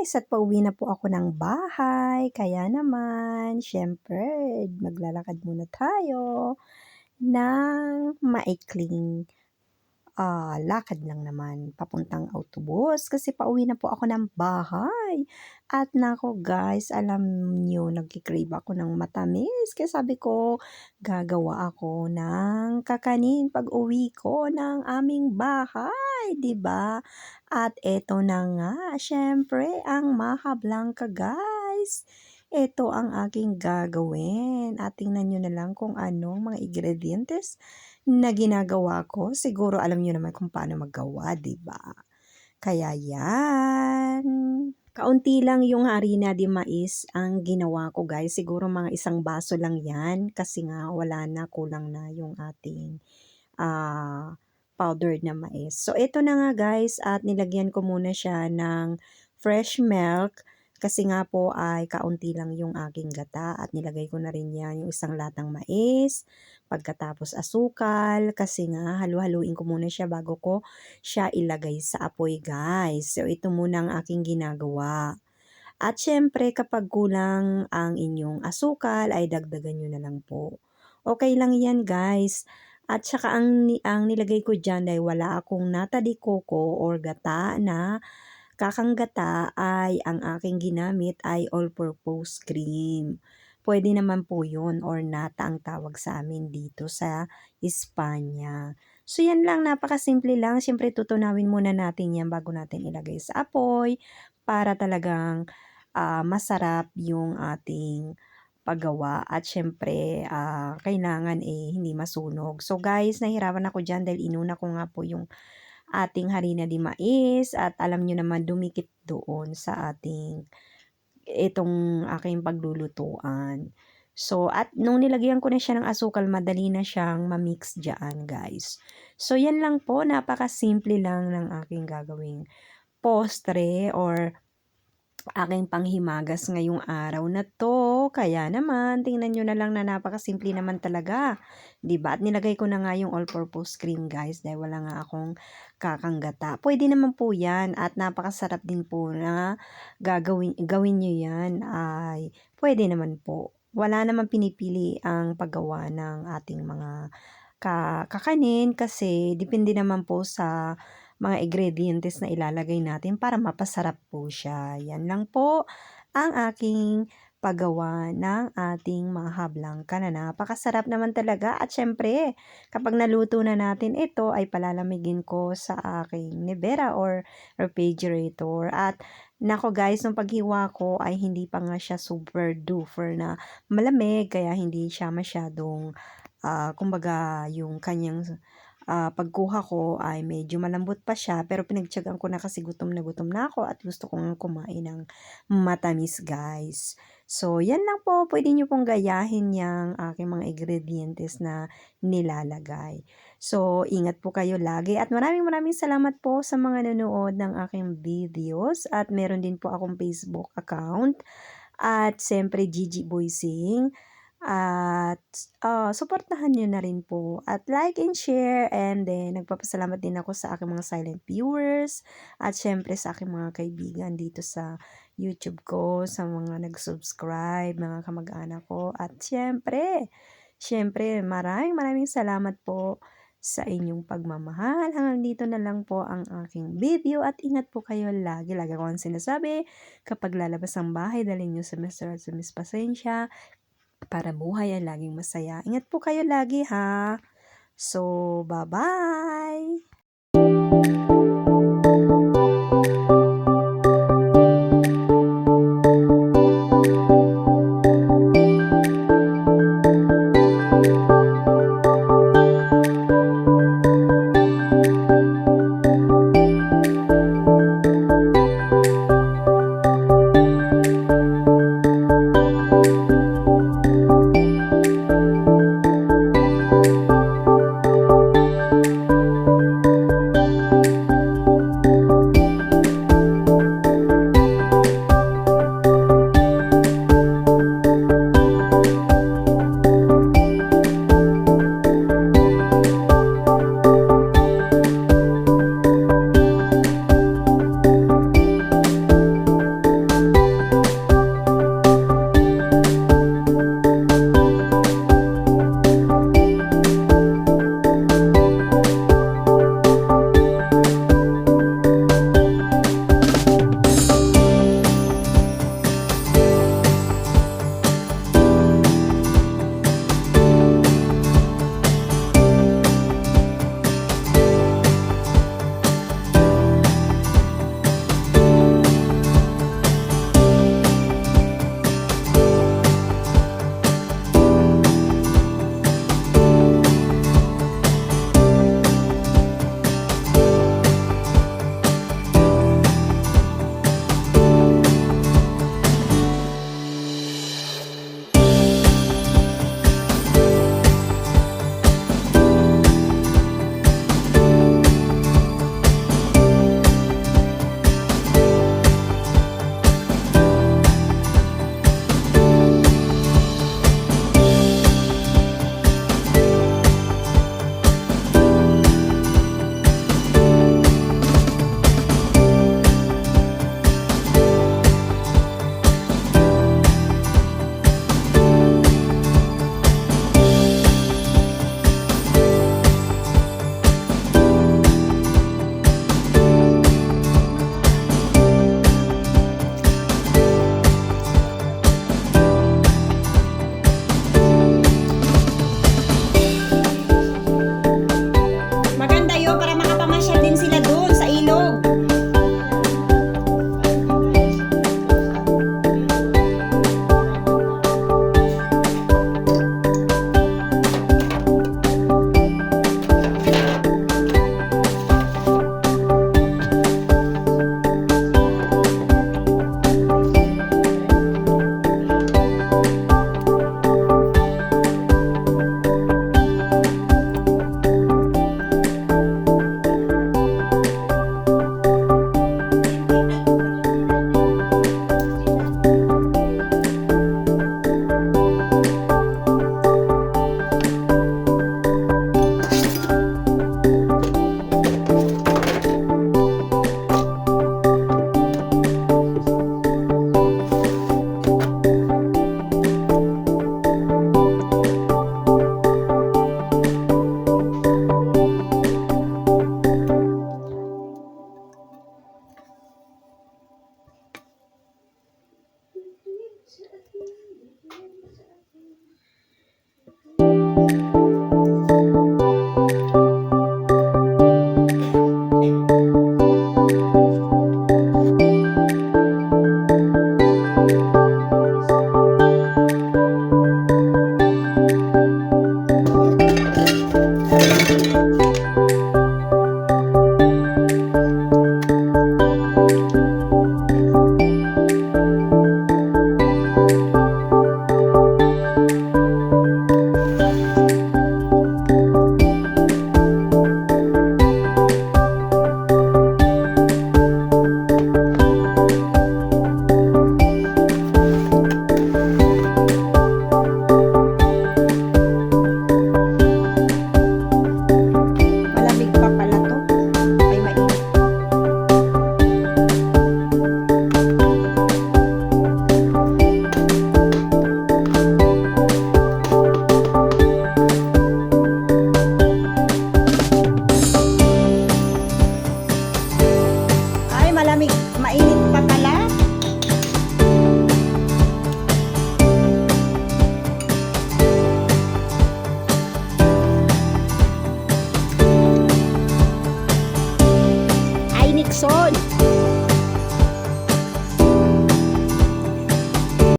guys at pauwi na po ako ng bahay. Kaya naman, syempre, maglalakad muna tayo ng maikling lakad lang naman papuntang autobus kasi pauwi na po ako ng bahay. At nako guys, alam niyo, nagki-crave ako ng matamis. Kaya sabi ko, gagawa ako ng kakanin pag uwi ko ng aming bahay, 'di ba? At eto na nga, syempre, ang Maha Blanca guys. Ito ang aking gagawin. At tingnan nyo na lang kung anong mga ingredientes na ginagawa ko. Siguro alam niyo naman kung paano maggawa, 'di ba? Kaya 'yan. Kaunti lang yung harina de mais ang ginawa ko, guys. Siguro mga isang baso lang 'yan kasi nga wala na, kulang na yung ating powdered na mais. So ito na nga, guys, at nilagyan ko muna siya ng fresh milk kasi nga po ay kaunti lang yung aking gata at nilagay ko na rin yan yung isang latang mais. Pagkatapos asukal kasi nga halu-haluin ko muna siya bago ko siya ilagay sa apoy, guys. So ito muna ang aking ginagawa. At syempre kapag kulang ang inyong asukal ay dagdagan nyo na lang po. Okay lang yan, guys. At saka ang nilagay ko dyan dahil wala akong nata de coco or gata na kakanggata ay ang aking ginamit ay all-purpose cream. Pwede naman po yun or nata ang tawag sa amin dito sa Espanya. So yan lang, napakasimple lang. Siyempre tutunawin muna natin yan bago natin ilagay sa apoy para talagang masarap yung ating paggawa at syempre kailangan hindi masunog. So guys, nahirapan ako dyan dahil inuna ko nga po yung ating harina de mais at alam nyo naman dumikit doon sa itong aking paglulutuan. So, at nung nilagyan ko na siya ng asukal, madali na siyang mamix dyan, guys. So, yan lang po, napaka-simple lang ng aking gagawing postre or aking panghimagas ngayong araw na to. Kaya naman, tingnan nyo na lang na napakasimple naman talaga. Diba? At nilagay ko na nga yung all-purpose cream, guys, dahil wala nga akong kakanggata. Pwede naman po yan at napakasarap din po na gawin nyo yan. Ay, pwede naman po. Wala naman pinipili ang paggawa ng ating mga kakanin kasi depende naman po sa mga ingredientes na ilalagay natin para mapasarap po siya. Yan lang po ang aking paggawa ng ating Maha Blanca na napakasarap naman talaga. At syempre, kapag naluto na natin ito, ay palalamigin ko sa aking nevera or refrigerator. At nako guys, nung paghiwa ko ay hindi pa nga siya super duper na malamig, kaya hindi siya masyadong, kumbaga yung kanyang pagkuha ko ay medyo malambot pa siya pero pinagtiyagaan ko na kasi gutom na ako at gusto kong kumain ng matamis, guys. So, yan lang po. Pwede nyo pong gayahin yung aking mga ingredientes na nilalagay. So, ingat po kayo lagi at maraming salamat po sa mga nanonood ng aking videos at meron din po akong Facebook account at siyempre Gigi Boysing. At suportahan nyo na rin po at like and share, and then nagpapasalamat din ako sa aking mga silent viewers at syempre sa aking mga kaibigan dito sa YouTube ko, sa mga nag-subscribe, mga kamag-anak ko at syempre maraming salamat po sa inyong pagmamahal. Hanggang dito na lang po ang aking video at ingat po kayo lagi. Lagi ko ang sinasabi, kapag lalabas ang bahay, dalhin nyo sa Mr. at sa Miss Pasensya para buhay ay laging masaya. Ingat po kayo lagi ha. So, bye-bye!